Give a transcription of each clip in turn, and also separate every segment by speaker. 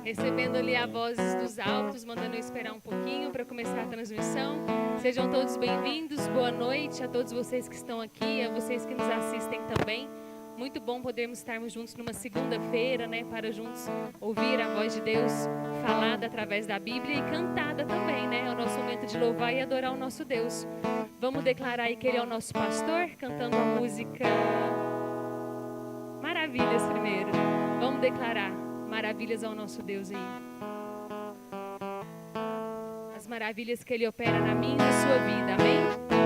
Speaker 1: recebendo ali a vozes dos altos, mandando eu esperar um pouquinho para começar a transmissão. Sejam todos bem-vindos, boa noite a todos vocês que estão aqui, a vocês que nos assistem também. Muito bom podermos estarmos juntos numa segunda-feira, né, para juntos ouvir a voz de Deus falada através da Bíblia e cantada também, né? É o nosso momento de louvar e adorar o nosso Deus. Vamos declarar aí que Ele é o nosso pastor, cantando a música Maravilhas primeiro. Vamos declarar maravilhas ao nosso Deus aí. As maravilhas que Ele opera na minha e na sua vida, amém?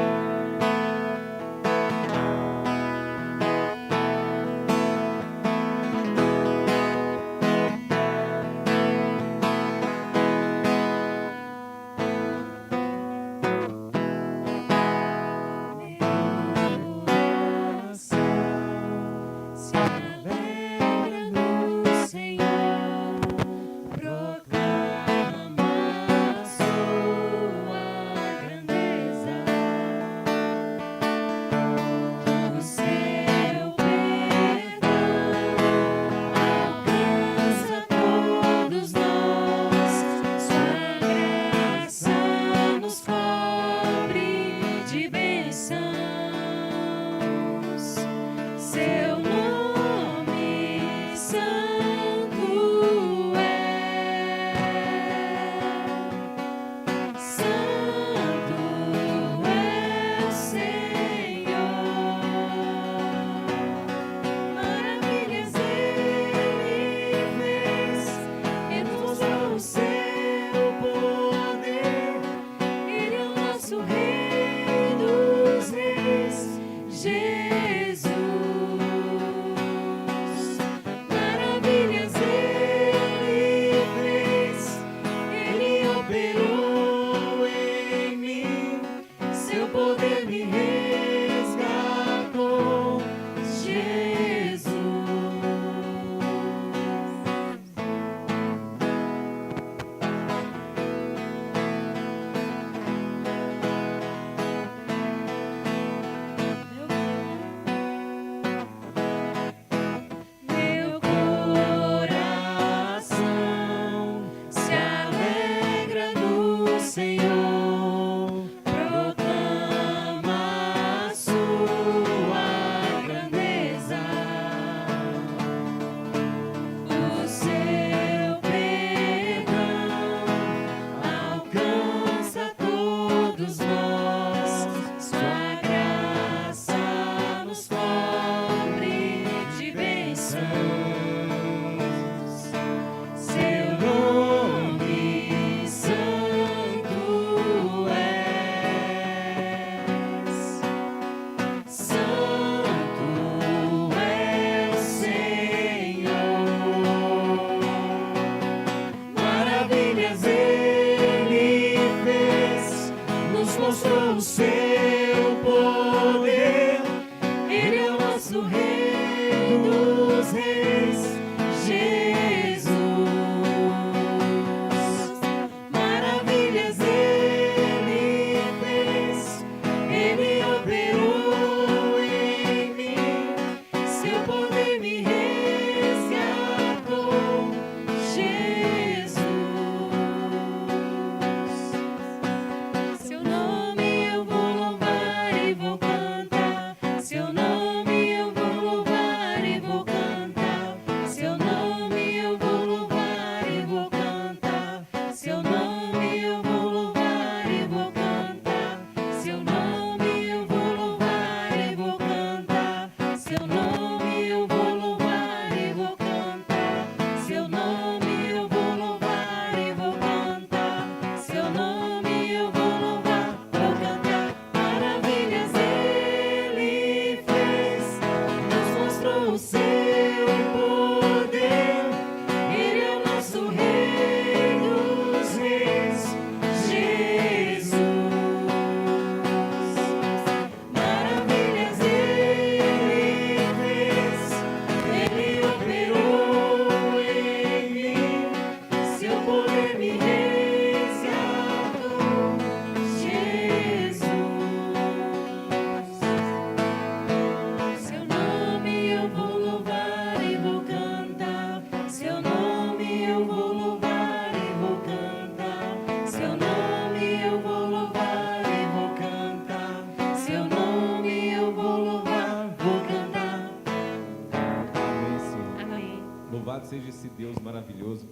Speaker 2: seja esse Deus maravilhoso.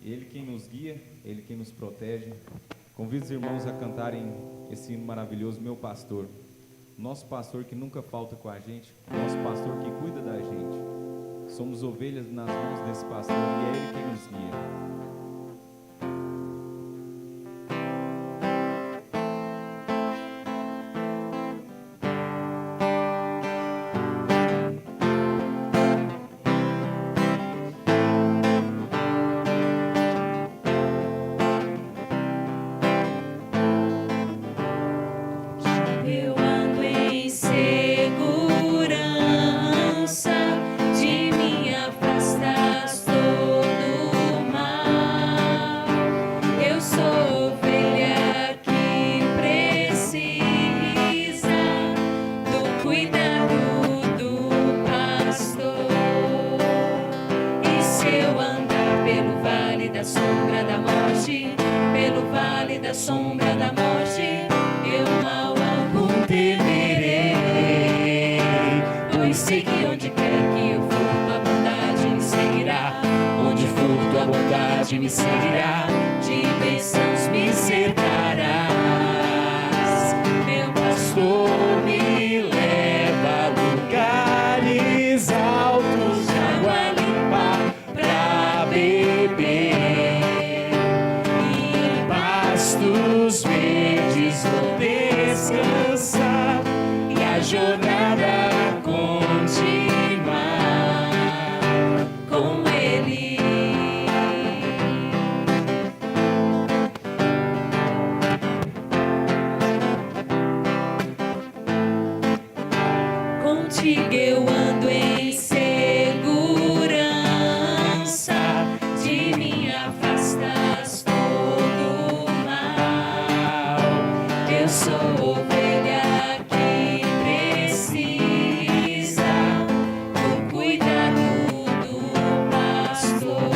Speaker 2: Ele quem nos guia, Ele quem nos protege. Convido os irmãos a cantarem esse hino maravilhoso, Meu Pastor. Nosso pastor que nunca falta com a gente, nosso pastor que cuida da gente. Somos ovelhas nas mãos desse pastor e é Ele quem nos guia.
Speaker 3: Me seguirá, de bênçãos me cercarás. Meu pastor me leva a lugares altos, de água limpa pra beber. E em pastos verdes vou descansar e a jornada continuar com Ele. Contigo eu ando em segurança, de mim afastas todo o mal. Eu sou ovelha que precisa do cuidado do pastor.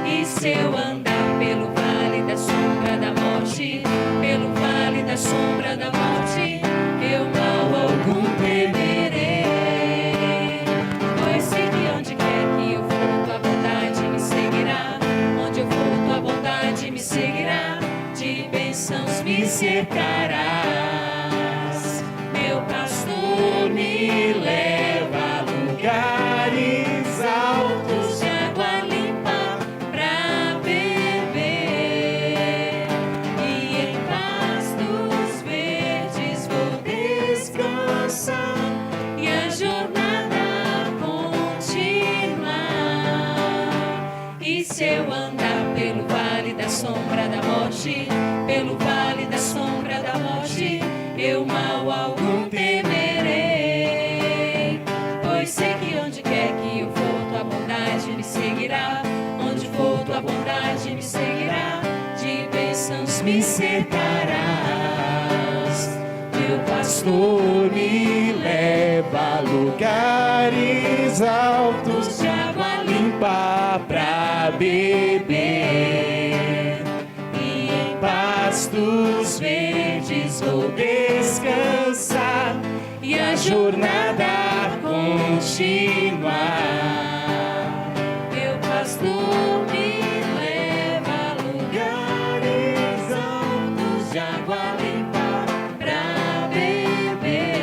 Speaker 3: E se eu andar pelo vale da sombra da morte, pelo vale da sombra da morte, eu mal algum temerei, pois sei que onde quer que eu for, tua bondade me seguirá. Onde eu for, tua bondade me seguirá, de bênçãos me cercarás. Meu pastor me leva a lugares altos, de água limpa pra beber. E em pastos verdes vou descansar e a jornada continuar. E se eu andar pelo vale da sombra da morte, pelo vale da sombra da morte, eu mal algum temerei, pois sei que onde quer que eu for, tua bondade me seguirá. Onde for, tua bondade me seguirá, de bênçãos me cercarás. Meu pastor me leva a lugares altos, de água limpa pra beber. E em pastos verdes vou descansar e a jornada continuar. Meu pastor me leva a lugares altos, de água limpa pra beber.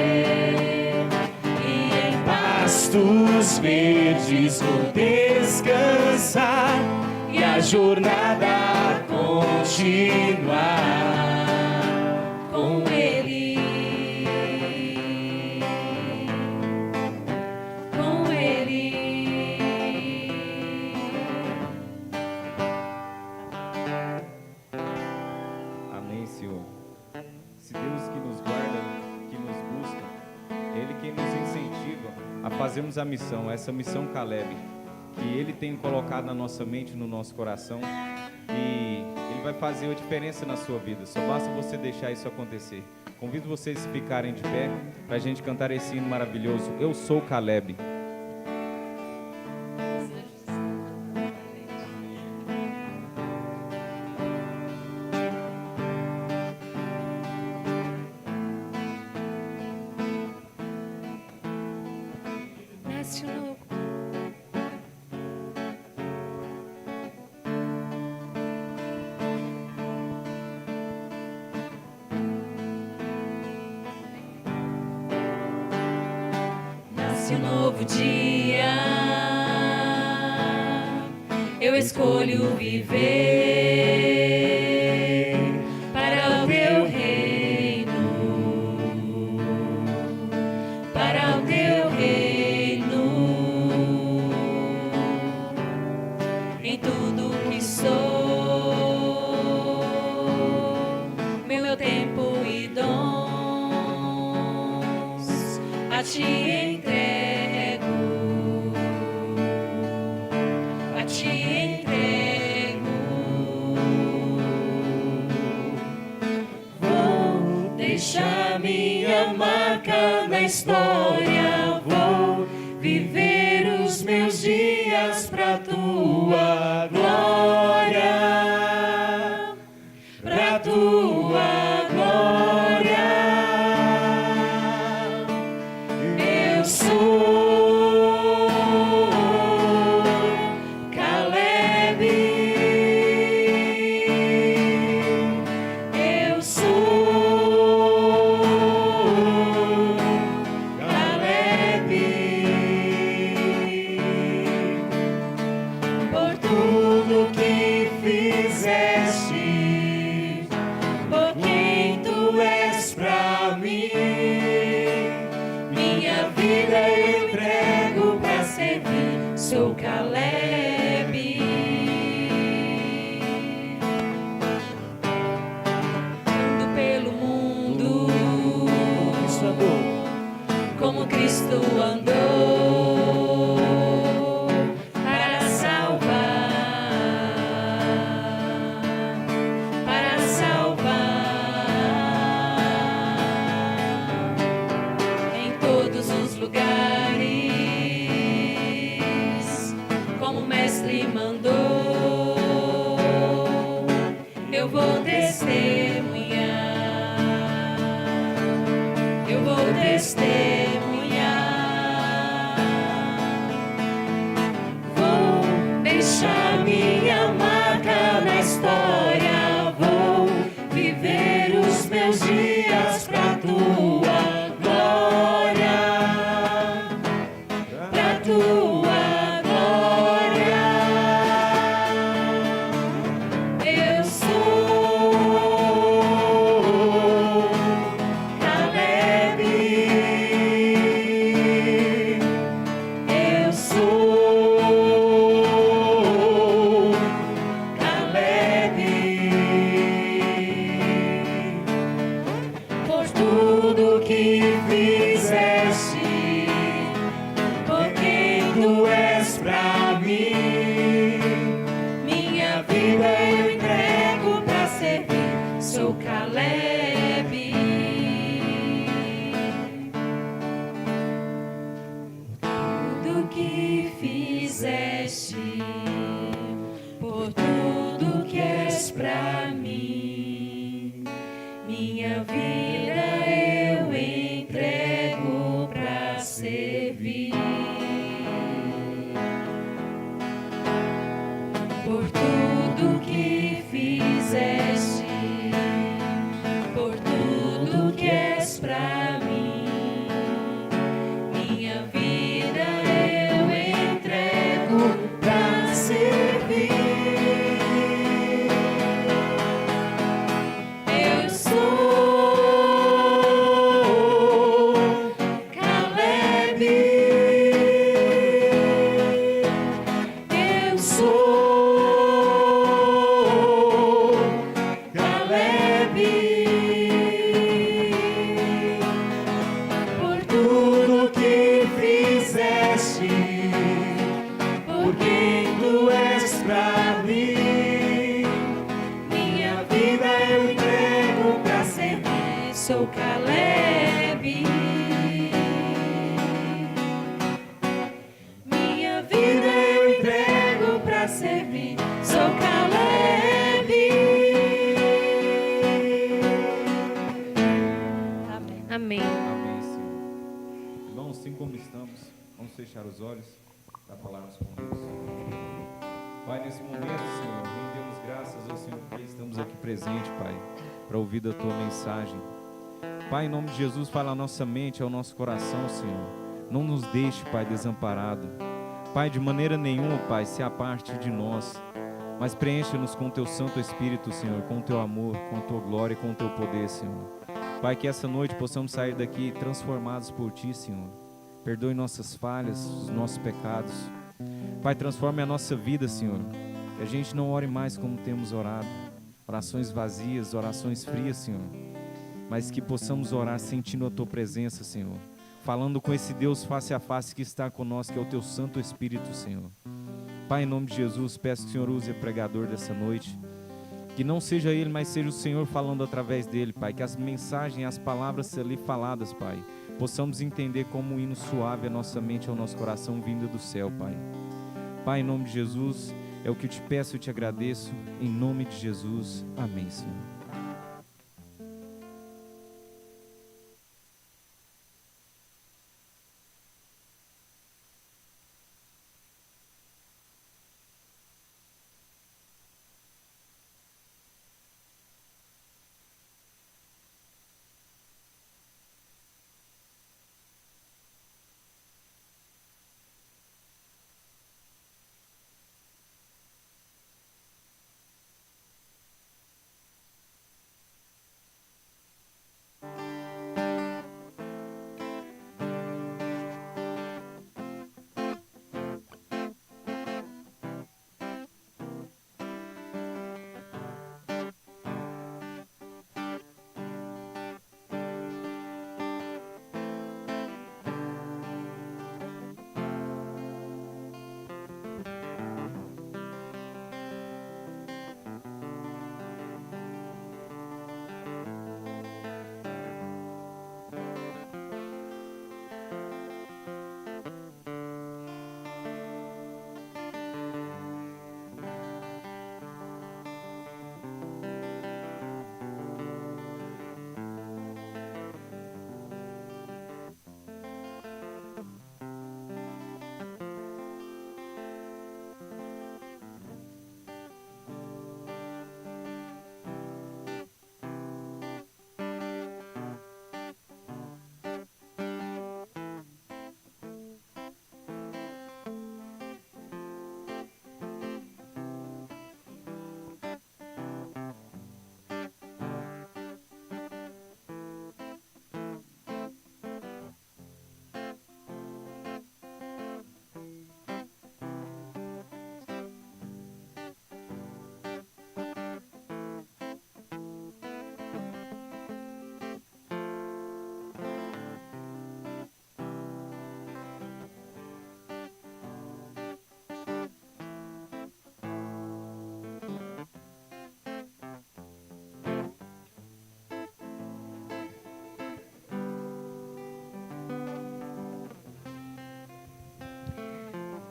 Speaker 3: E em pastos verdes vou descansar e a jornada continuar com Ele. Com Ele.
Speaker 2: Amém, Senhor. Esse Deus que nos guarda, que nos busca, Ele quem nos incentiva a fazermos a missão, essa missão Caleb, que Ele tem colocado na nossa mente, no nosso coração, e Ele vai fazer a diferença na sua vida. Só basta você deixar isso acontecer. Convido vocês a ficarem de pé para a gente cantar esse hino maravilhoso, Eu Sou Caleb.
Speaker 1: Nasce um novo
Speaker 3: nasce um novo dia. Eu escolho viver para o teu reino, para o teu reino. Em tudo que sou, meu tempo e dons a ti entrego, a ti entrego. Vou deixar minha marca na história, vou viver os meus dias pra tua glória, pra tua glória. Eu sou Caleb, eu sou Caleb, por tudo que fizeste, por quem tu és pra mim. Minha vida eu entrego pra servir, sou Caleb. Ando pelo mundo como Cristo andou, para salvar em todos os lugares, como o Mestre mandou. Eu vou testemunhar, eu vou testemunhar. Vou deixar minha marca na história, vou viver os meus dias pra tua glória, pra tua glória. Eu sou Caleb, eu sou Caleb, por tudo que fizeste, por quem tu és pra mim. Minha vida eu entrego pra servir, sou Caleb. Tudo que fizeste, por tudo que és pra mim. Minha vida eu entrego pra servir. Por tudo que fizeste, por tudo que és pra mim. Minha vida eu entrego pra servir. Eu sou Caleb, eu sou Caleb, por tudo que fizeste, por quem tu és pra mim. Minha vida eu entrego pra servir, sou Caleb. Minha vida eu entrego pra servir, sou Caleb. Amém.
Speaker 1: Amém.
Speaker 2: Amém, Senhor. Irmãos, assim como estamos, vamos fechar os olhos para falarmos com Deus. Pai, nesse momento, Senhor, rendemos graças ao Senhor porque estamos aqui presentes, Pai, para ouvir da Tua mensagem. Pai, em nome de Jesus, fala à nossa mente, ao nosso coração, Senhor. Não nos deixe, Pai, desamparado. Pai, de maneira nenhuma, Pai, se aparte de nós, mas preencha-nos com o Teu Santo Espírito, Senhor, com o Teu amor, com a Tua glória e com o Teu poder, Senhor. Pai, que essa noite possamos sair daqui transformados por Ti, Senhor. Perdoe nossas falhas, os nossos pecados. Pai, transforme a nossa vida, Senhor. Que a gente não ore mais como temos orado. Orações vazias, orações frias, Senhor. Mas que possamos orar sentindo a Tua presença, Senhor. Falando com esse Deus face a face que está conosco, que é o Teu Santo Espírito, Senhor. Pai, em nome de Jesus, peço que o Senhor use o pregador dessa noite. Que não seja ele, mas seja o Senhor falando através dele, Pai. Que as mensagens, as palavras ali faladas, Pai, possamos entender como um hino suave a nossa mente e ao nosso coração vindo do céu, Pai. Pai, em nome de Jesus, é o que eu te peço e te agradeço. Em nome de Jesus, amém, Senhor.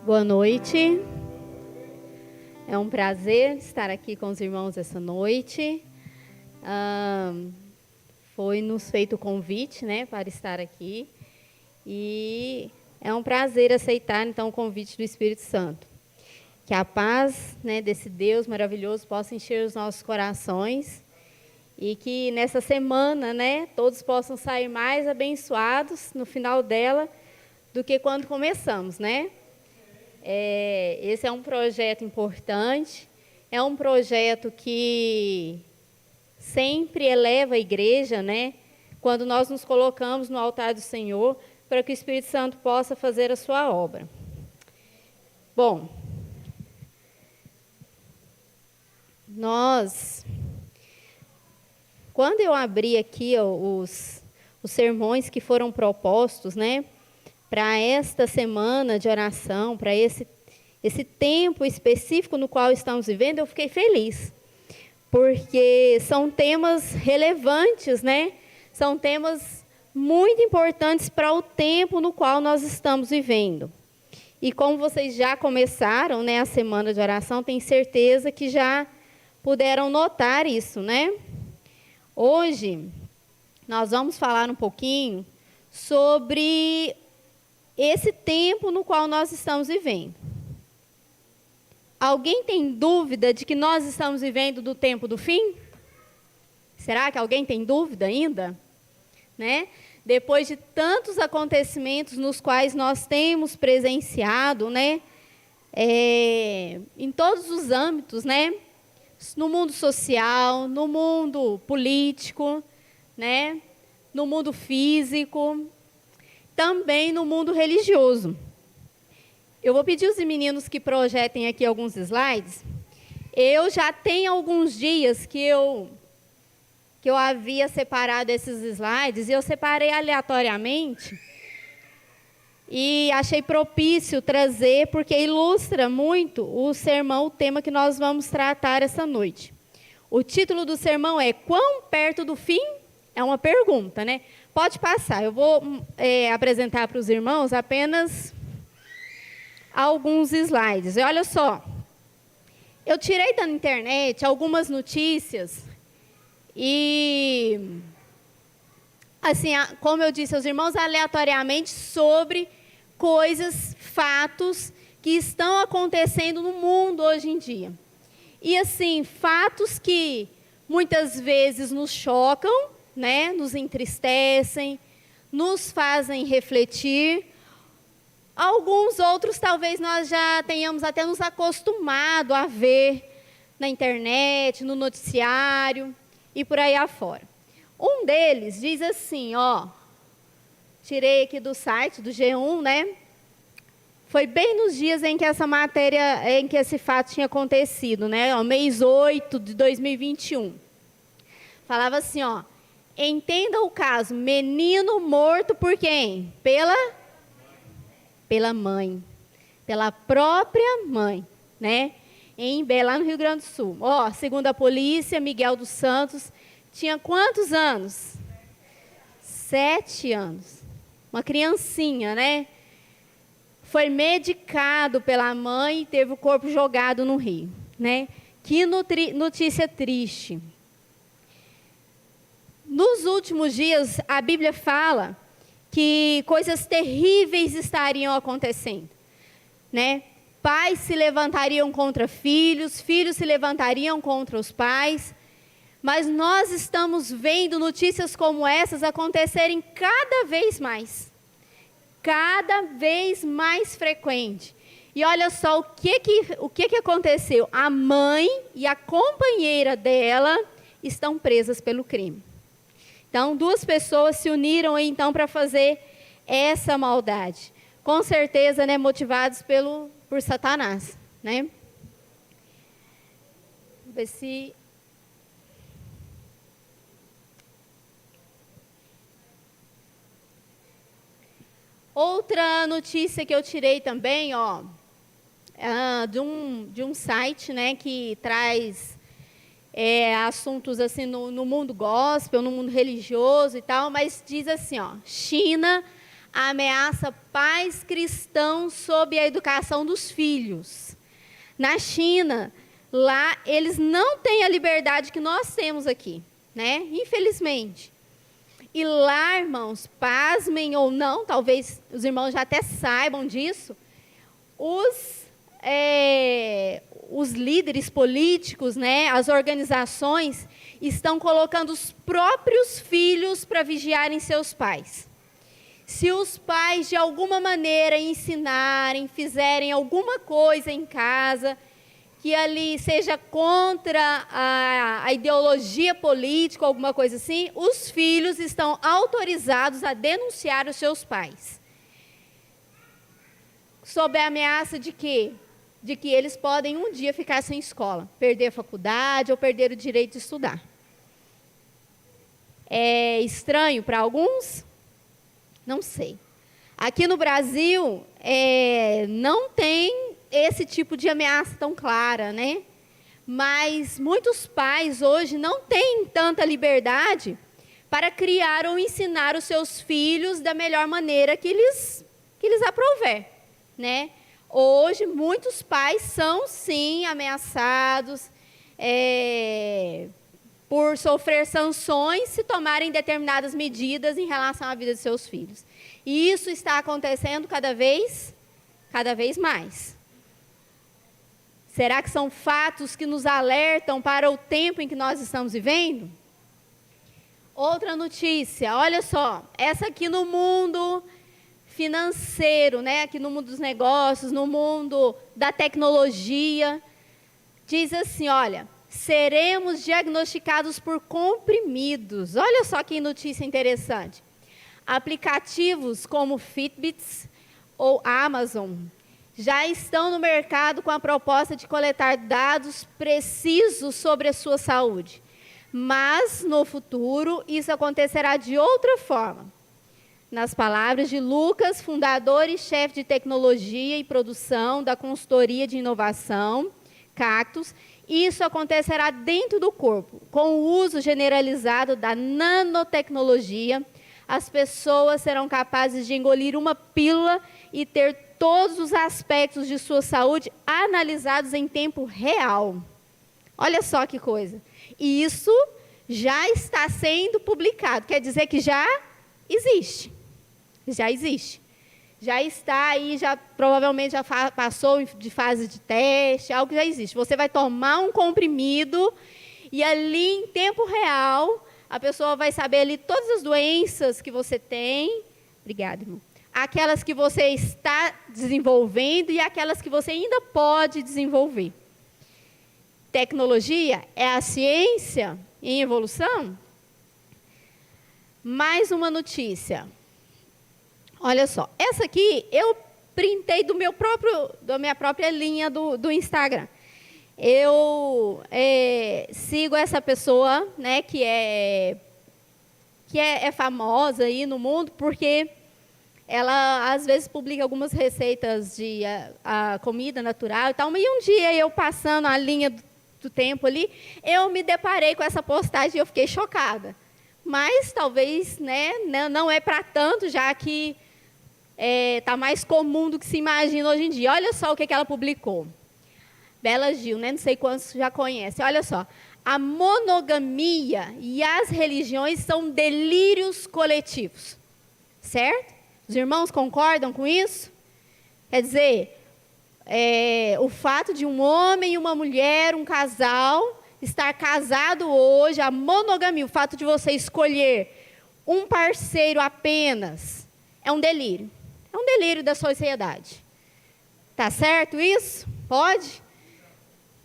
Speaker 4: Boa noite. É um prazer estar aqui com os irmãos essa noite. Foi nos feito o convite, né, para estar aqui. E é um prazer aceitar, então, o convite do Espírito Santo. Que a paz, né, desse Deus maravilhoso possa encher os nossos corações. E que nessa semana, né, todos possam sair mais abençoados no final dela do que quando começamos, né? Esse é um projeto importante, é um projeto que sempre eleva a igreja, né? Quando nós nos colocamos no altar do Senhor, para que o Espírito Santo possa fazer a sua obra. Bom, quando eu abri aqui os sermões que foram propostos, né, para esta semana de oração, para esse tempo específico no qual estamos vivendo, eu fiquei feliz, porque são temas relevantes, né? São temas muito importantes para o tempo no qual nós estamos vivendo. E como vocês já começaram, né, a semana de oração, tenho certeza que já puderam notar isso, né? Hoje, nós vamos falar um pouquinho sobre esse tempo no qual nós estamos vivendo. Alguém tem dúvida de que nós estamos vivendo do tempo do fim? Será que alguém tem dúvida ainda? Né? depois de tantos acontecimentos nos quais nós temos presenciado, né, em todos os âmbitos, né, no mundo social, no mundo político, né, no mundo físico, também no mundo religioso. Eu vou pedir aos meninos que projetem aqui alguns slides. Eu já tenho alguns dias que eu havia separado esses slides, e eu separei aleatoriamente, e achei propício trazer, porque ilustra muito o sermão, o tema que nós vamos tratar essa noite. O título do sermão é Quão perto do fim? É uma pergunta, né? Pode passar, eu vou apresentar para os irmãos apenas alguns slides. E olha só, eu tirei da internet algumas notícias e, assim, como eu disse aos irmãos, aleatoriamente sobre coisas, fatos que estão acontecendo no mundo hoje em dia. E, assim, fatos que muitas vezes nos chocam, né, nos entristecem, nos fazem refletir. Alguns outros talvez nós já tenhamos até nos acostumado a ver na internet, no noticiário e por aí afora. Um deles diz assim, ó, tirei aqui do site, do G1, né? Foi bem nos dias em que essa matéria, em que esse fato tinha acontecido, né? Ó, mês 8 de 2021. Falava assim, ó, entenda o caso, menino morto por quem? Pela mãe, pela própria mãe, né? Em Bé, lá no Rio Grande do Sul. Ó, segundo a polícia, Miguel dos Santos tinha quantos anos? 7 anos. Uma criancinha, né? Foi medicado pela mãe e teve o corpo jogado no rio, né? Que notícia triste. Nos últimos dias, a Bíblia fala que coisas terríveis estariam acontecendo, né? Pais se levantariam contra filhos, filhos se levantariam contra os pais, mas nós estamos vendo notícias como essas acontecerem cada vez mais frequente. E olha só o que aconteceu. A mãe e a companheira dela estão presas pelo crime. Então, 2 pessoas se uniram então para fazer essa maldade. Com certeza, né, motivados por Satanás, né? Vamos ver se... Outra notícia que eu tirei também, ó, de um site, né, que traz assuntos assim no mundo gospel, no mundo religioso e tal, mas diz assim, ó, China ameaça pais cristãos sobre a educação dos filhos. Na China, lá eles não têm a liberdade que nós temos aqui, né? Infelizmente. E lá, irmãos, pasmem ou não, talvez os irmãos já até saibam disso, os líderes políticos, né, as organizações, estão colocando os próprios filhos para vigiarem seus pais. Se os pais, de alguma maneira, ensinarem, fizerem alguma coisa em casa, que ali seja contra a ideologia política, alguma coisa assim, os filhos estão autorizados a denunciar os seus pais. Sob a ameaça de quê? De que eles podem um dia ficar sem escola, perder a faculdade ou perder o direito de estudar. É estranho para alguns? Não sei. Aqui no Brasil, não tem esse tipo de ameaça tão clara, né? Mas muitos pais hoje não têm tanta liberdade para criar ou ensinar os seus filhos da melhor maneira que lhes aprouver, né? Hoje, muitos pais são, sim, ameaçados por sofrer sanções se tomarem determinadas medidas em relação à vida de seus filhos. E isso está acontecendo cada vez mais. Será que são fatos que nos alertam para o tempo em que nós estamos vivendo? Outra notícia, olha só, essa aqui no mundo financeiro, né? Aqui no mundo dos negócios, no mundo da tecnologia, diz assim, olha, seremos diagnosticados por comprimidos. Olha só que notícia interessante. Aplicativos como Fitbits ou Amazon já estão no mercado com a proposta de coletar dados precisos sobre a sua saúde. Mas, no futuro, isso acontecerá de outra forma. Nas palavras de Lucas, fundador e chefe de tecnologia e produção da consultoria de inovação, Cactus, isso acontecerá dentro do corpo. Com o uso generalizado da nanotecnologia, as pessoas serão capazes de engolir uma pílula e ter todos os aspectos de sua saúde analisados em tempo real. Olha só que coisa. E isso já está sendo publicado, quer dizer que já existe. Já existe. Já está aí, já provavelmente já passou de fase de teste, algo que já existe. Você vai tomar um comprimido e ali em tempo real a pessoa vai saber ali todas as doenças que você tem. Obrigada, irmão. Aquelas que você está desenvolvendo e aquelas que você ainda pode desenvolver. Tecnologia é a ciência em evolução? Mais uma notícia. Olha só, essa aqui eu printei da minha própria linha do Instagram. Eu sigo essa pessoa, né, que é famosa aí no mundo, porque ela, às vezes, publica algumas receitas de a comida natural e tal, e um dia eu passando a linha do tempo ali, eu me deparei com essa postagem e eu fiquei chocada. Mas, talvez, né, não é para tanto, já que está mais comum do que se imagina hoje em dia. Olha só o que ela publicou. Bela Gil, né? Não sei quantos já conhecem. Olha só. A monogamia e as religiões são delírios coletivos. Certo? Os irmãos concordam com isso? Quer dizer, o fato de um homem e uma mulher, um casal, estar casado hoje, a monogamia, o fato de você escolher um parceiro apenas, é um delírio. É um delírio da sociedade. Tá certo isso? Pode?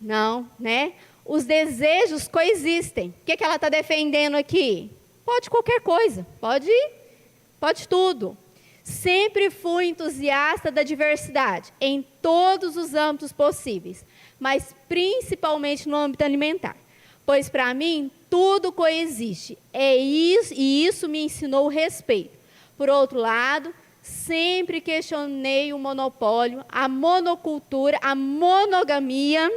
Speaker 4: Não, né? Os desejos coexistem. O que ela está defendendo aqui? Pode qualquer coisa. Pode tudo. Sempre fui entusiasta da diversidade, em todos os âmbitos possíveis, mas principalmente no âmbito alimentar. Pois, para mim, tudo coexiste. E isso me ensinou o respeito. Por outro lado, sempre questionei o monopólio, a monocultura, a monogamia,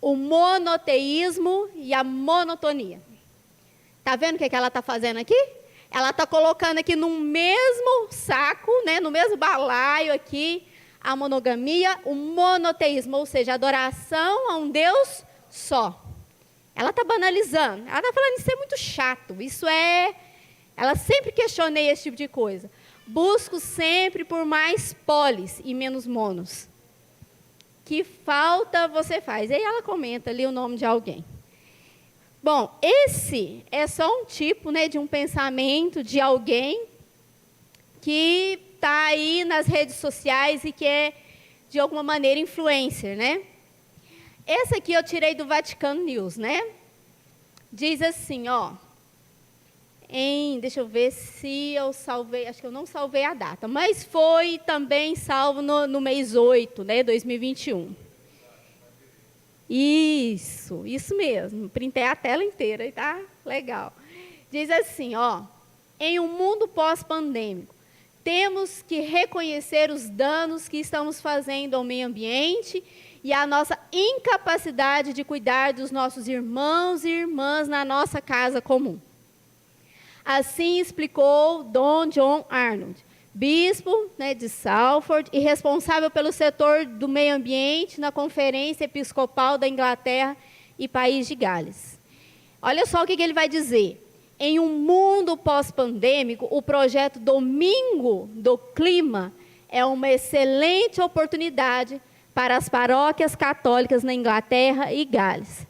Speaker 4: o monoteísmo e a monotonia. Está vendo o que ela está fazendo aqui? Ela está colocando aqui no mesmo saco, né, no mesmo balaio aqui, a monogamia, o monoteísmo, ou seja, a adoração a um Deus só. Ela está banalizando. Ela está falando, isso é muito chato, Ela sempre questionei esse tipo de coisa. Busco sempre por mais polis e menos monos. Que falta você faz? Aí ela comenta ali o nome de alguém. Bom, esse é só um tipo, né, de um pensamento de alguém que está aí nas redes sociais e que é, de alguma maneira, influencer, né? Essa aqui eu tirei do Vaticano News, né? Diz assim, ó. Deixa eu ver se eu salvei, acho que eu não salvei a data, mas foi também salvo no mês 8, né, 2021. Isso mesmo, printei a tela inteira, e tá legal. Diz assim, ó, em um mundo pós-pandêmico, temos que reconhecer os danos que estamos fazendo ao meio ambiente e a nossa incapacidade de cuidar dos nossos irmãos e irmãs na nossa casa comum. Assim explicou Dom John Arnold, bispo, né, de Salford e responsável pelo setor do meio ambiente na Conferência Episcopal da Inglaterra e País de Gales. Olha só o que ele vai dizer. Em um mundo pós-pandêmico, o projeto Domingo do Clima é uma excelente oportunidade para as paróquias católicas na Inglaterra e Gales.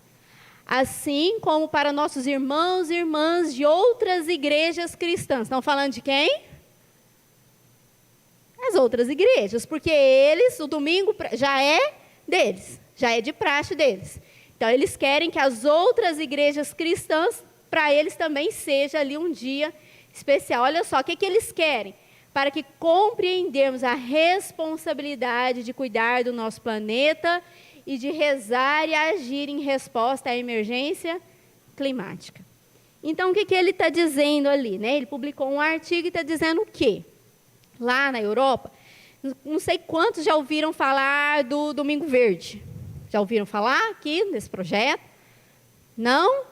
Speaker 4: assim como para nossos irmãos e irmãs de outras igrejas cristãs. Estão falando de quem? As outras igrejas, porque eles, o domingo já é deles, já é de praxe deles. Então, eles querem que as outras igrejas cristãs, para eles também seja ali um dia especial. Olha só, o que eles querem? Para que compreendermos a responsabilidade de cuidar do nosso planeta e de rezar e agir em resposta à emergência climática. Então, o que ele está dizendo ali? Né? Ele publicou um artigo e está dizendo o quê? Lá na Europa, não sei quantos já ouviram falar do Domingo Verde. Já ouviram falar aqui nesse projeto? Não?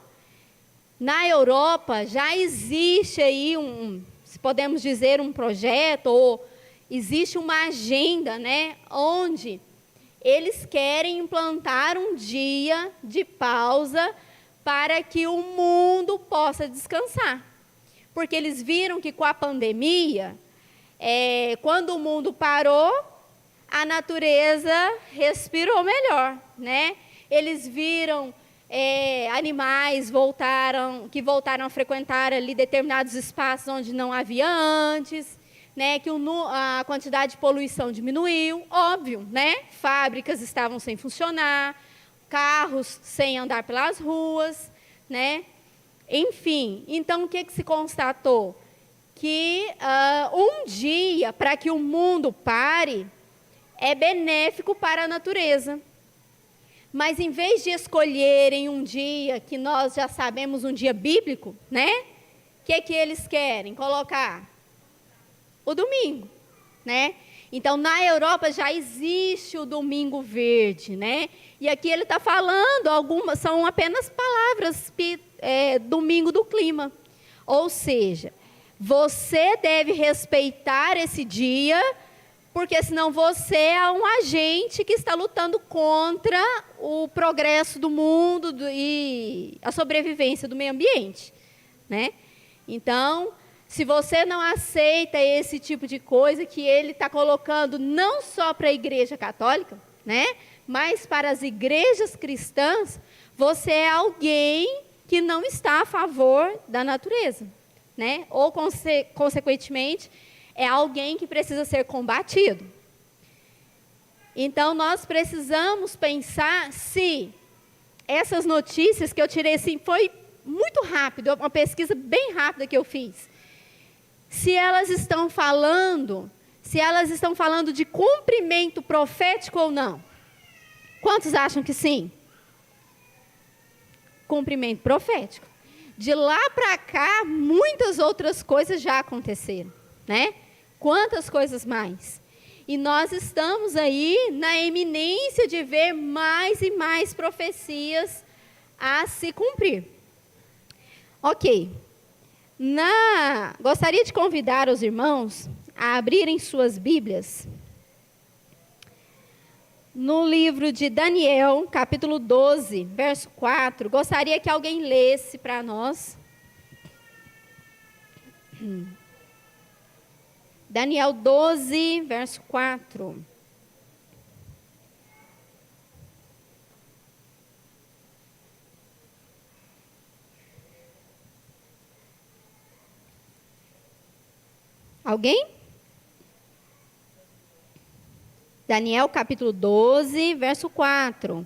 Speaker 4: Na Europa já existe aí se podemos dizer, um projeto, ou existe uma agenda, né, onde eles querem implantar um dia de pausa para que o mundo possa descansar. Porque eles viram que com a pandemia, quando o mundo parou, a natureza respirou melhor, né? Eles viram animais que voltaram a frequentar ali determinados espaços onde não havia antes, né? Que a quantidade de poluição diminuiu, óbvio, né? Fábricas estavam sem funcionar, carros sem andar pelas ruas, né? Enfim, então o que se constatou? Que um dia, para que o mundo pare, é benéfico para a natureza. Mas, em vez de escolherem um dia, que nós já sabemos, um dia bíblico, né? O que eles querem colocar? O domingo, né? Então, na Europa já existe o Domingo Verde, né? E aqui ele está falando, são apenas palavras, domingo do clima. Ou seja, você deve respeitar esse dia, porque senão você é um agente que está lutando contra o progresso do mundo e a sobrevivência do meio ambiente, né? Então, se você não aceita esse tipo de coisa que ele está colocando não só para a Igreja Católica, né, mas para as igrejas cristãs, você é alguém que não está a favor da natureza, né? Ou, consequentemente, é alguém que precisa ser combatido. Então, nós precisamos pensar se essas notícias que eu tirei, assim, foi muito rápido, uma pesquisa bem rápida que eu fiz. Se elas estão falando de cumprimento profético ou não. Quantos acham que sim? Cumprimento profético. De lá para cá, muitas outras coisas já aconteceram, né? Quantas coisas mais? E nós estamos aí na eminência de ver mais e mais profecias a se cumprir. Ok. Gostaria de convidar os irmãos a abrirem suas Bíblias no livro de Daniel, capítulo 12, verso 4. Gostaria que alguém lesse para nós. Daniel 12, verso 4. Alguém? Daniel, capítulo 12, verso 4.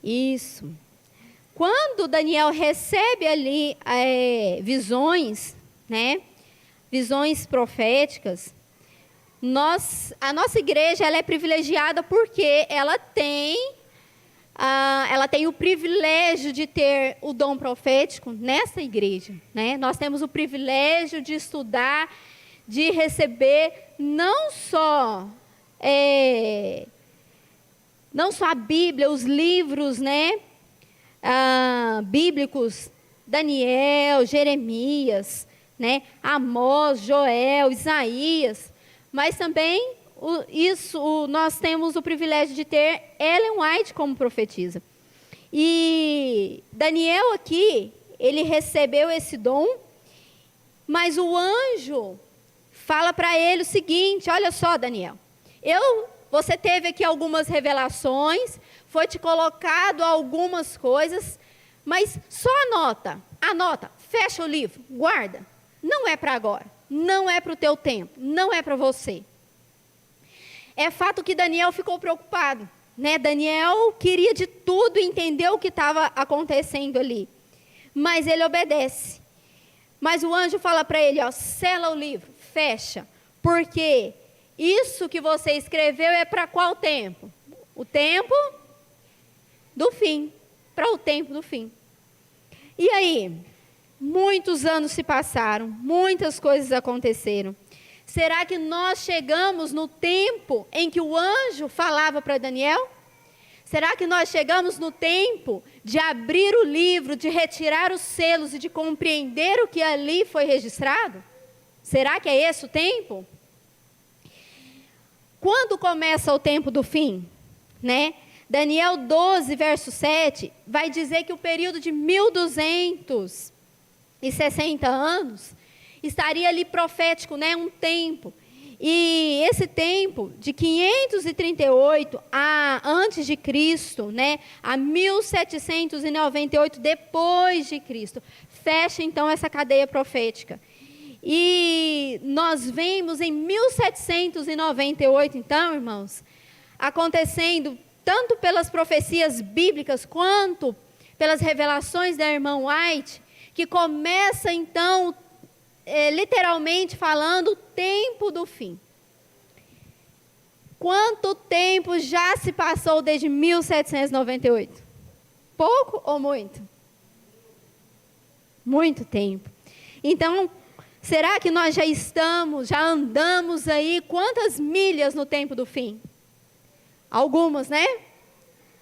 Speaker 4: Isso. Quando Daniel recebe ali visões, né? Visões proféticas, a nossa igreja ela é privilegiada porque ela tem o privilégio de ter o dom profético nessa igreja, né? Nós temos o privilégio de estudar, de receber não só a Bíblia, os livros, né, bíblicos, Daniel, Jeremias, né, Amós, Joel, Isaías, mas também nós temos o privilégio de ter Ellen White como profetisa. E Daniel aqui, ele recebeu esse dom Mas o anjo fala para ele o seguinte: olha só, Daniel, você teve aqui algumas revelações, foi te colocado algumas coisas, mas só anota, fecha o livro, guarda. Não é para agora, não é para o teu tempo, não é para você. É fato que Daniel ficou preocupado, né? Daniel queria de tudo entender o que estava acontecendo ali, mas ele obedece. Mas o anjo fala para ele, sela o livro, fecha, porque isso que você escreveu é para qual tempo? O tempo do fim, para o tempo do fim. E aí, muitos anos se passaram, muitas coisas aconteceram. Será que nós chegamos no tempo em que o anjo falava para Daniel? Será que nós chegamos no tempo de abrir o livro, de retirar os selos e de compreender o que ali foi registrado? Será que é esse o tempo? Quando começa o tempo do fim, né? Daniel 12, verso 7, vai dizer que o período de 1260 anos estaria ali profético, né? Um tempo. E esse tempo, de 538 antes de Cristo, né? A 1798 depois de Cristo, fecha então essa cadeia profética. E nós vemos em 1798, então, irmãos, acontecendo tanto pelas profecias bíblicas quanto pelas revelações da irmã White, que começa então, literalmente falando, o tempo do fim. Quanto tempo já se passou desde 1798? Pouco ou muito? Muito tempo. Então, será que nós já andamos aí quantas milhas no tempo do fim? Algumas, né?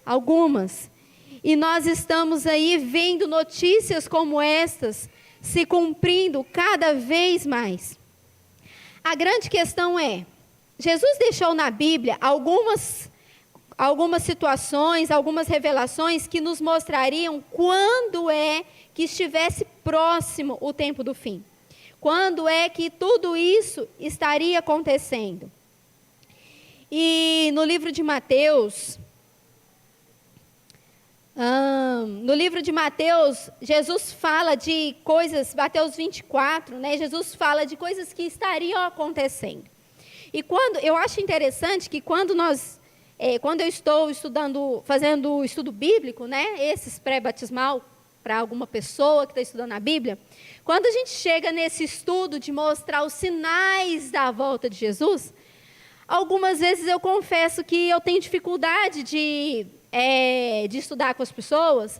Speaker 4: Algumas. E nós estamos aí vendo notícias como estas se cumprindo cada vez mais. A grande questão é, Jesus deixou na Bíblia algumas situações, algumas revelações que nos mostrariam quando é que estivesse próximo o tempo do fim. Quando é que tudo isso estaria acontecendo? E no livro de Mateus, Jesus fala de coisas, Mateus 24, né? Jesus fala de coisas que estariam acontecendo. E eu acho interessante que quando eu estou fazendo o estudo bíblico, né? Esses pré-batismal para alguma pessoa que está estudando a Bíblia, quando a gente chega nesse estudo de mostrar os sinais da volta de Jesus, algumas vezes eu confesso que eu tenho dificuldade de estudar com as pessoas,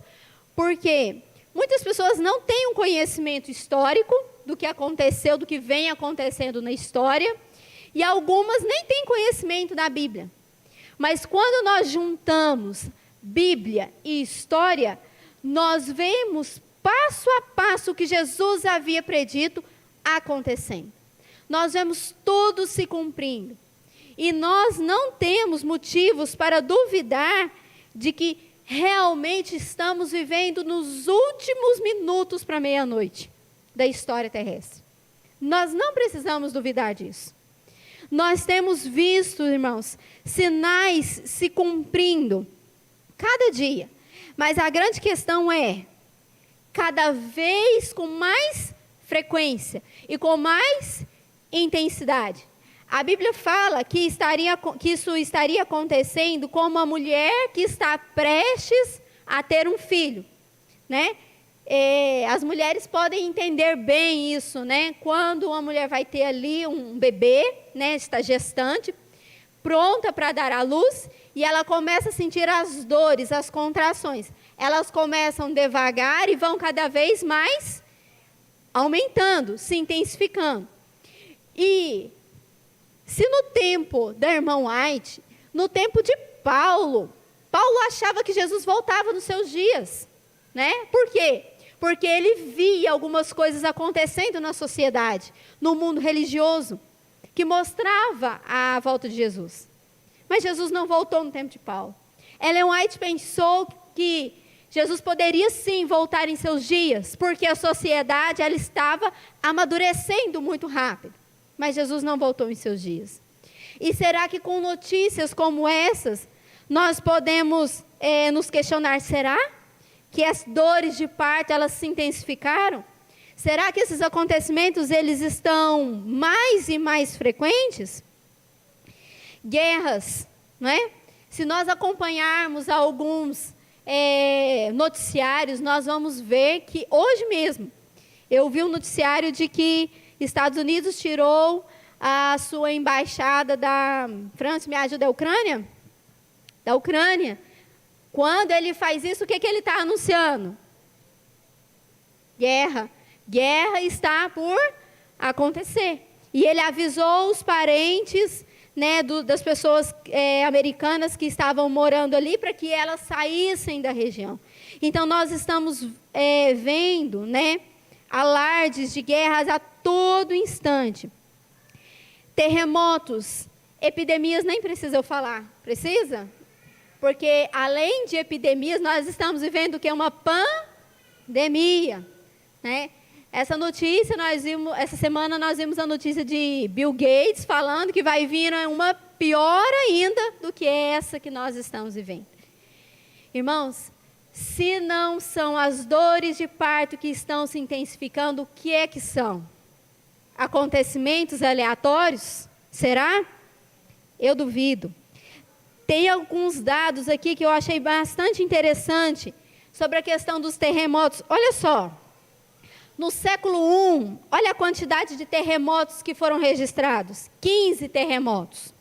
Speaker 4: porque muitas pessoas não têm um conhecimento histórico do que aconteceu, do que vem acontecendo na história, e algumas nem têm conhecimento da Bíblia. Mas quando nós juntamos Bíblia e história, nós vemos passo a passo o que Jesus havia predito acontecendo. Nós vemos tudo se cumprindo. E nós não temos motivos para duvidar de que realmente estamos vivendo nos últimos minutos para meia-noite da história terrestre. Nós não precisamos duvidar disso. Nós temos visto, irmãos, sinais se cumprindo cada dia. Mas a grande questão é, cada vez com mais frequência e com mais intensidade. A Bíblia fala que isso estaria acontecendo com uma mulher que está prestes a ter um filho, né? As mulheres podem entender bem isso, né? Quando uma mulher vai ter ali um bebê, né? Está gestante, pronta para dar à luz, e ela começa a sentir as dores, as contrações. Elas começam devagar e vão cada vez mais aumentando, se intensificando. E se no tempo da irmã White, no tempo de Paulo achava que Jesus voltava nos seus dias, né? Por quê? Porque ele via algumas coisas acontecendo na sociedade, no mundo religioso, que mostrava a volta de Jesus. Mas Jesus não voltou no tempo de Paulo. Ellen White pensou que Jesus poderia sim voltar em seus dias, porque a sociedade ela estava amadurecendo muito rápido. Mas Jesus não voltou em seus dias. E será que com notícias como essas, nós podemos nos questionar, será que as dores de parto elas se intensificaram? Será que esses acontecimentos eles estão mais e mais frequentes? Guerras, não é? Se nós acompanharmos alguns noticiários, nós vamos ver que hoje mesmo, eu vi um noticiário de que Estados Unidos tirou a sua embaixada da França, me ajuda, da Ucrânia? Da Ucrânia. Quando ele faz isso, o que ele está anunciando? Guerra. Guerra está por acontecer. E ele avisou os parentes, né, das pessoas americanas que estavam morando ali para que elas saíssem da região. Então, nós estamos vendo, né, alardes de guerras a todo instante. Terremotos, epidemias, nem precisa eu falar. Precisa? Porque, além de epidemias, nós estamos vivendo o que? Uma pandemia, né? Essa notícia, essa semana nós vimos a notícia de Bill Gates falando que vai vir uma pior ainda do que essa que nós estamos vivendo. Irmãos, se não são as dores de parto que estão se intensificando, o que é que são? Acontecimentos aleatórios? Será? Eu duvido. Tem alguns dados aqui que eu achei bastante interessante sobre a questão dos terremotos. Olha só. No século I, olha a quantidade de terremotos que foram registrados. 15 terremotos.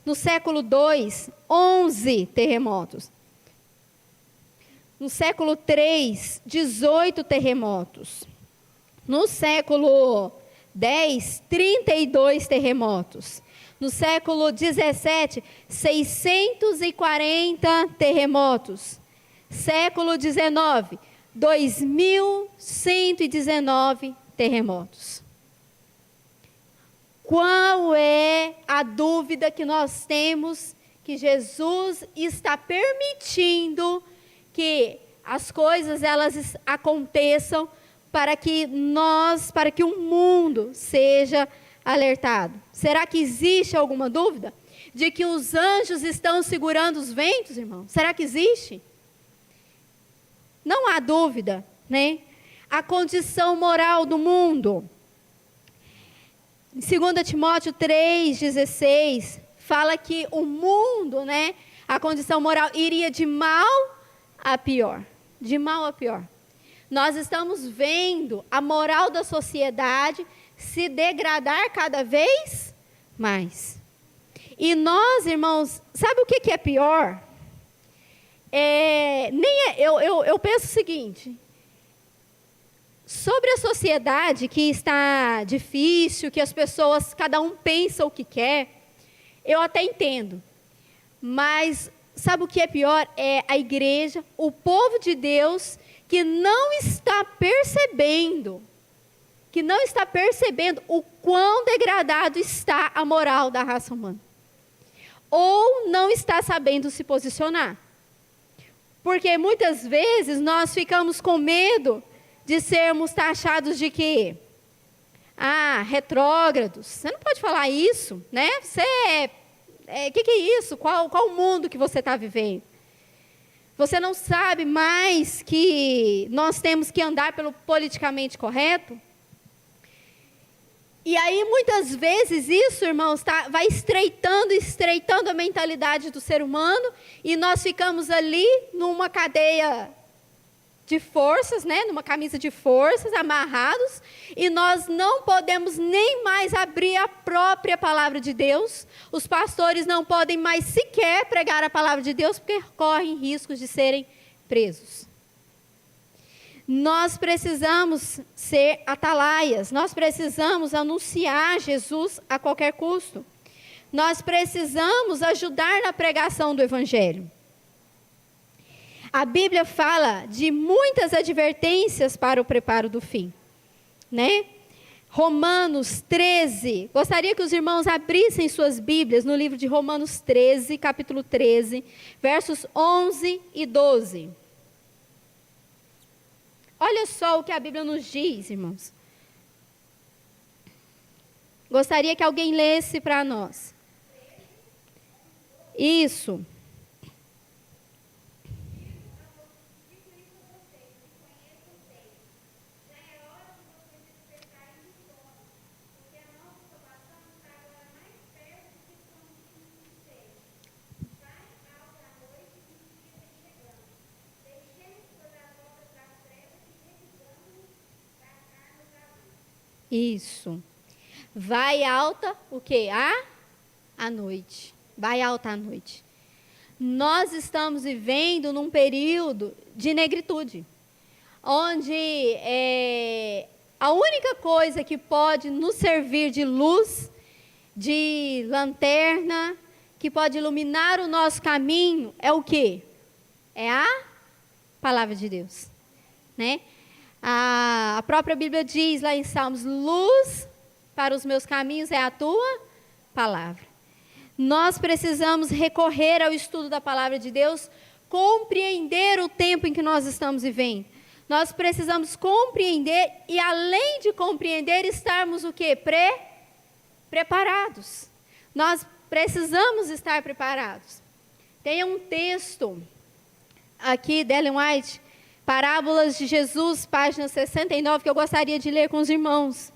Speaker 4: No século II, 11 terremotos. No século III, 18 terremotos. No século X, 32 terremotos. No século XVII, 640 terremotos. Século XIX, 2.119 terremotos. Qual é a dúvida que nós temos que Jesus está permitindo que as coisas elas aconteçam para que o mundo seja alertado? Será que existe alguma dúvida de que os anjos estão segurando os ventos, irmão? Será que existe? Não há dúvida, né? A condição moral do mundo. Em 2 Timóteo 3,16, fala que o mundo, né? A condição moral iria de mal a pior. De mal a pior. Nós estamos vendo a moral da sociedade se degradar cada vez mais. E nós, irmãos, sabe o que é pior? Eu penso o seguinte, sobre a sociedade que está difícil, que as pessoas, cada um pensa o que quer, eu até entendo, mas sabe o que é pior? É a igreja, o povo de Deus, que não está percebendo o quão degradado está a moral da raça humana, ou não está sabendo se posicionar. Porque muitas vezes nós ficamos com medo de sermos taxados de quê? Retrógrados. Você não pode falar isso, né? Você que é isso? Qual o mundo que você está vivendo? Você não sabe mais que nós temos que andar pelo politicamente correto? E aí, muitas vezes, isso, irmãos, vai estreitando a mentalidade do ser humano, e nós ficamos ali numa cadeia de forças, né, numa camisa de forças, amarrados, e nós não podemos nem mais abrir a própria palavra de Deus. Os pastores não podem mais sequer pregar a palavra de Deus, porque correm riscos de serem presos. Nós precisamos ser atalaias, nós precisamos anunciar Jesus a qualquer custo. Nós precisamos ajudar na pregação do Evangelho. A Bíblia fala de muitas advertências para o preparo do fim, né? Romanos 13, gostaria que os irmãos abrissem suas Bíblias no livro de Romanos 13, capítulo 13, versos 11 e 12. Olha só o que a Bíblia nos diz, irmãos. Gostaria que alguém lesse para nós. Isso. Isso. Vai alta o quê? A noite. Vai alta a noite. Nós estamos vivendo num período de negritude, onde a única coisa que pode nos servir de luz, de lanterna, que pode iluminar o nosso caminho, é o quê? É a palavra de Deus, né? A própria Bíblia diz lá em Salmos, luz para os meus caminhos é a tua palavra. Nós precisamos recorrer ao estudo da palavra de Deus, compreender o tempo em que nós estamos vivendo. Nós precisamos compreender e, além de compreender, estarmos o quê? Preparados. Nós precisamos estar preparados. Tem um texto aqui de Ellen White, Parábolas de Jesus, página 69, que eu gostaria de ler com os irmãos.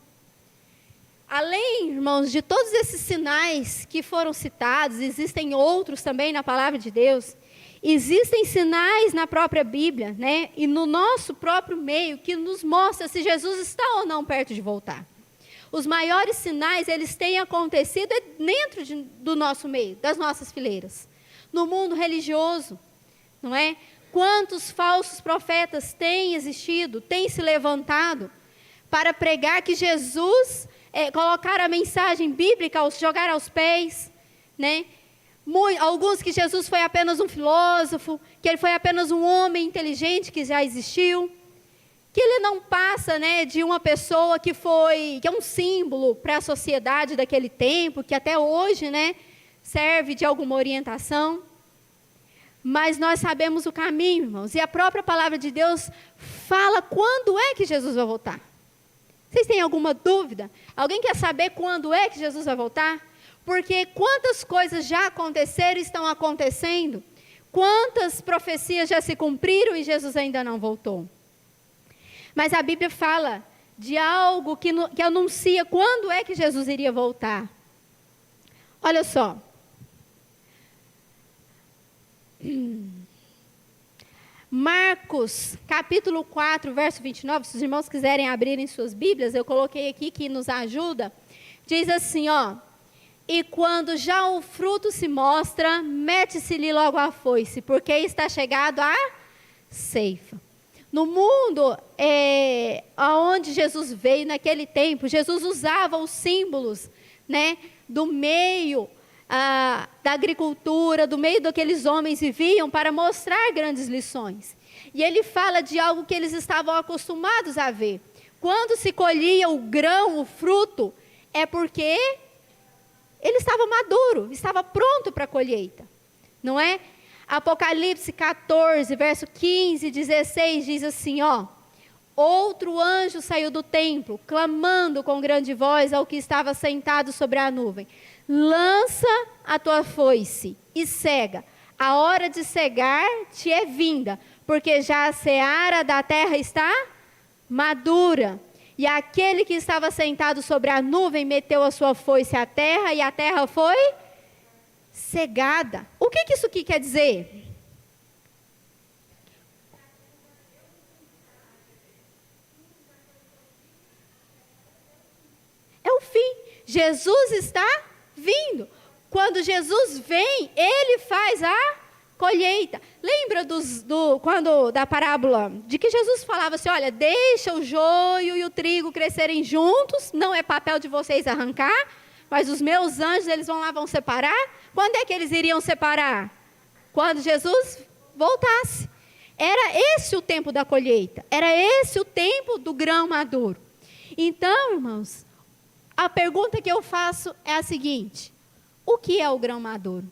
Speaker 4: Além, irmãos, de todos esses sinais que foram citados, existem outros também na palavra de Deus, existem sinais na própria Bíblia, né, e no nosso próprio meio, que nos mostra se Jesus está ou não perto de voltar. Os maiores sinais, eles têm acontecido dentro do nosso meio, das nossas fileiras. No mundo religioso, não é? Quantos falsos profetas têm existido, têm se levantado para pregar que Jesus, colocar a mensagem bíblica, jogar aos pés, né? Alguns que Jesus foi apenas um filósofo, que ele foi apenas um homem inteligente que já existiu, que ele não passa, né, de uma pessoa que é um símbolo para a sociedade daquele tempo, que até hoje, né, serve de alguma orientação. Mas nós sabemos o caminho, irmãos, e a própria palavra de Deus fala quando é que Jesus vai voltar. Vocês têm alguma dúvida? Alguém quer saber quando é que Jesus vai voltar? Porque quantas coisas já aconteceram e estão acontecendo, quantas profecias já se cumpriram e Jesus ainda não voltou. Mas a Bíblia fala de algo que anuncia quando é que Jesus iria voltar. Olha só. Marcos, capítulo 4, verso 29, se os irmãos quiserem abrirem suas Bíblias, eu coloquei aqui que nos ajuda, diz assim, ó, e quando já o fruto se mostra, mete-se-lhe logo a foice, porque está chegado a ceifa. No mundo aonde Jesus veio naquele tempo, Jesus usava os símbolos, né, do meio da agricultura, do meio daqueles homens viviam para mostrar grandes lições. E ele fala de algo que eles estavam acostumados a ver. Quando se colhia o grão, o fruto, é porque ele estava maduro, estava pronto para a colheita, não é? Apocalipse 14, verso 15 e 16 diz assim, ó, outro anjo saiu do templo, clamando com grande voz ao que estava sentado sobre a nuvem, lança a tua foice e cega, a hora de cegar te é vinda, porque já a seara da terra está madura. E aquele que estava sentado sobre a nuvem meteu a sua foice à terra, e a terra foi cegada. O que isso aqui quer dizer? É o fim. Jesus está vindo. Quando Jesus vem, ele faz a colheita. Lembra da parábola de que Jesus falava assim, olha, deixa o joio e o trigo crescerem juntos, não é papel de vocês arrancar, mas os meus anjos, eles vão separar. Quando é que eles iriam separar? Quando Jesus voltasse. Era esse o tempo da colheita, era esse o tempo do grão maduro. Então, irmãos, a pergunta que eu faço é a seguinte, o que é o grão maduro?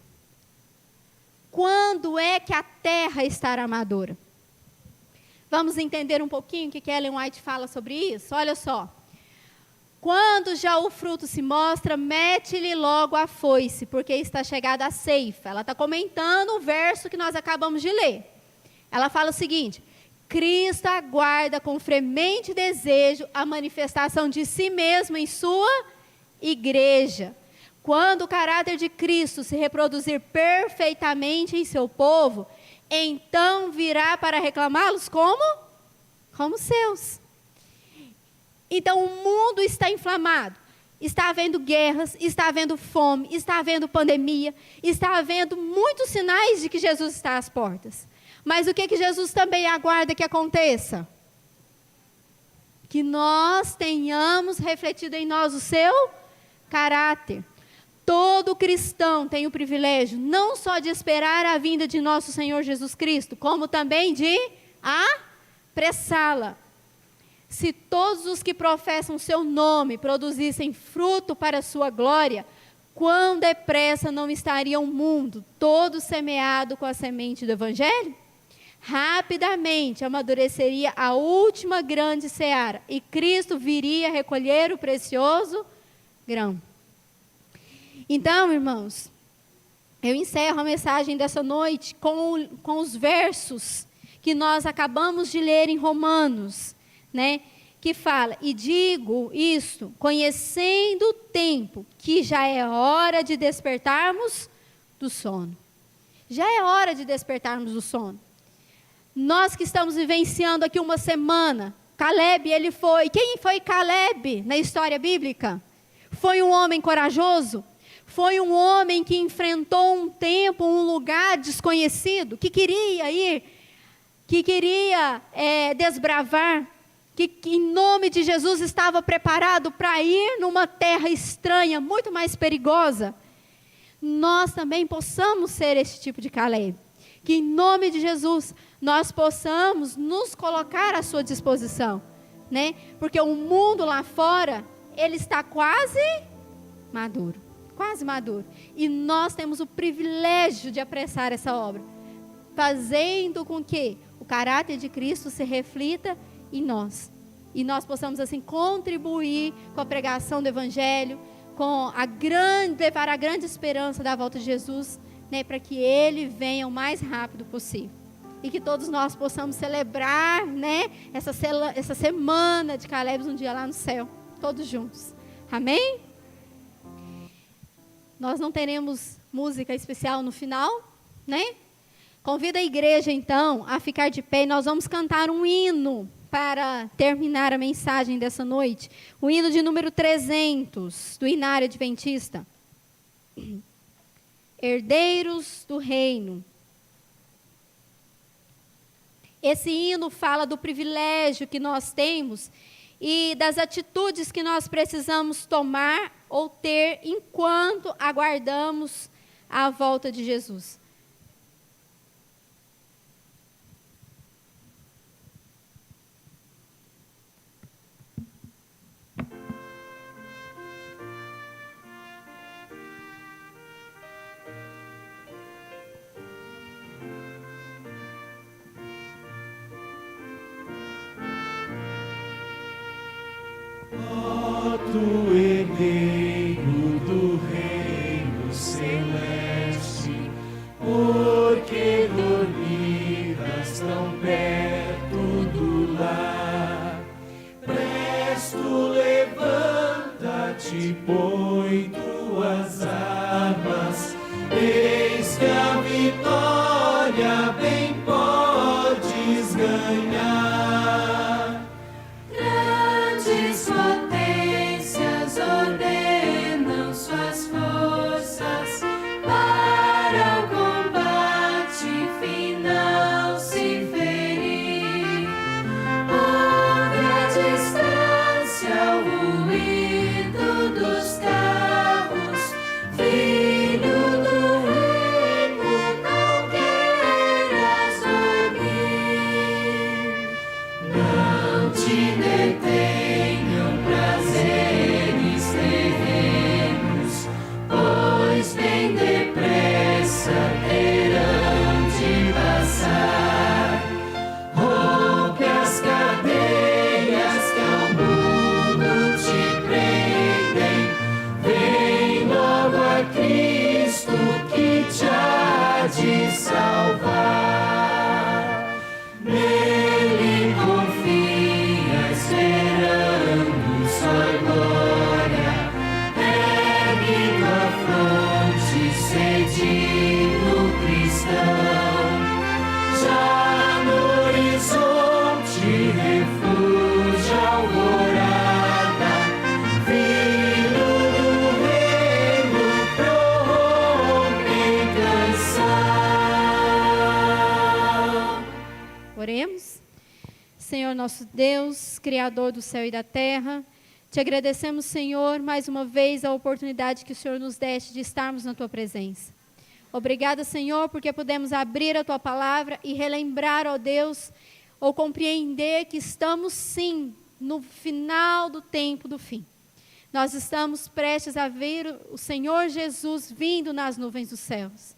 Speaker 4: Quando é que a terra estará madura? Vamos entender um pouquinho o que Ellen White fala sobre isso? Olha só. Quando já o fruto se mostra, mete-lhe logo a foice, porque está chegada a ceifa. Ela está comentando o verso que nós acabamos de ler. Ela fala o seguinte: Cristo aguarda com fremente desejo a manifestação de si mesmo em sua igreja. Quando o caráter de Cristo se reproduzir perfeitamente em seu povo, então virá para reclamá-los como seus. Então o mundo está inflamado, está havendo guerras, está havendo fome, está havendo pandemia, está havendo muitos sinais de que Jesus está às portas. Mas o que Jesus também aguarda que aconteça? Que nós tenhamos refletido em nós o seu caráter. Todo cristão tem o privilégio não só de esperar a vinda de nosso Senhor Jesus Cristo, como também de apressá-la. Se todos os que professam seu nome produzissem fruto para a sua glória, quão depressa não estaria o mundo todo semeado com a semente do Evangelho? Rapidamente amadureceria a última grande seara, e Cristo viria recolher o precioso grão. Então, irmãos, eu encerro a mensagem dessa noite com os versos que nós acabamos de ler em Romanos, né? Que fala: e digo isto, conhecendo o tempo, que já é hora de despertarmos do sono. Já é hora de despertarmos do sono. Nós que estamos vivenciando aqui uma semana, Caleb, quem foi Caleb na história bíblica? Foi um homem corajoso, foi um homem que enfrentou um tempo, um lugar desconhecido, que queria ir, que queria desbravar, que em nome de Jesus estava preparado para ir numa terra estranha, muito mais perigosa. Nós também possamos ser esse tipo de Caleb. Que em nome de Jesus nós possamos nos colocar à sua disposição, né? Porque o mundo lá fora, ele está quase maduro. E nós temos o privilégio de apressar essa obra, fazendo com que o caráter de Cristo se reflita em nós. E nós possamos assim contribuir com a pregação do Evangelho, levar a grande esperança da volta de Jesus, né, para que Ele venha o mais rápido possível. E que todos nós possamos celebrar, né, essa semana de Caleb um dia lá no céu, todos juntos. Amém? Nós não teremos música especial no final, né? Convido a igreja, então, a ficar de pé e nós vamos cantar um hino para terminar a mensagem dessa noite. O hino de número 300, do Inário Adventista. Herdeiros do Reino. Esse hino fala do privilégio que nós temos e das atitudes que nós precisamos tomar ou ter enquanto aguardamos a volta de Jesus.
Speaker 5: Tu herdeiro do reino celeste, porque dormidas tão perto do lar, presto levanta-te, põe tuas armas, eis que a vitória bem podes ganhar.
Speaker 3: Ordenam suas forças para o combate final se ferir. Ouve a distância o ruído dos carros, filho do reino, não queira
Speaker 5: te salvar. Nele confia, esperando sua glória. Ergue tua fronte, cedido cristão. Já no horizonte, refúgio, alvorada. Filho do reino, prorrompe em canção.
Speaker 6: Oremos. Senhor nosso Deus, Criador do céu e da terra, te agradecemos, Senhor, mais uma vez a oportunidade que o Senhor nos deste de estarmos na tua presença. Obrigada, Senhor, porque pudemos abrir a tua palavra e relembrar, ó Deus, ou compreender que estamos sim no final do tempo do fim. Nós estamos prestes a ver o Senhor Jesus vindo nas nuvens dos céus.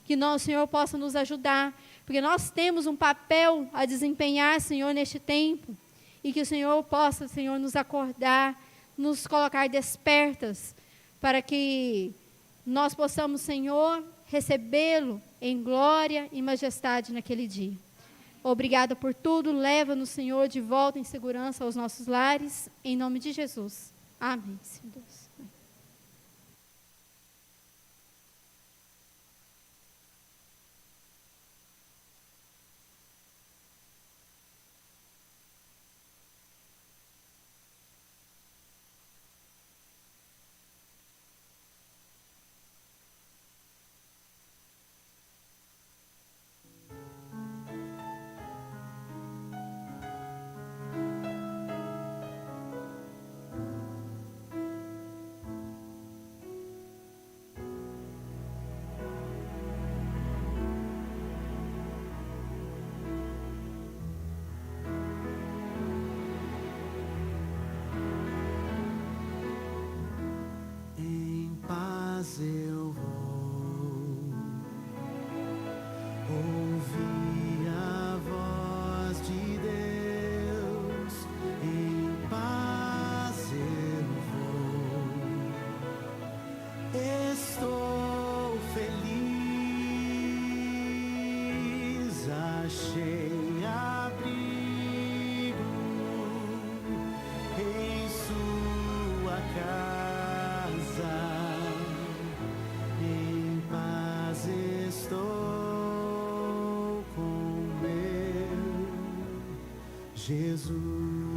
Speaker 6: Que o Senhor possa nos ajudar, porque nós temos um papel a desempenhar, Senhor, neste tempo. E que o Senhor possa, Senhor, nos acordar, nos colocar despertas, para que nós possamos, Senhor, recebê-lo em glória e majestade naquele dia. Obrigada por tudo, leva-nos, Senhor, de volta em segurança aos nossos lares, em nome de Jesus. Amém, Senhor Deus.
Speaker 5: Em paz eu vou ouvir a voz de Deus. Em paz eu vou, estou feliz, achei abrigo em sua casa. Em paz estou com meu Jesus.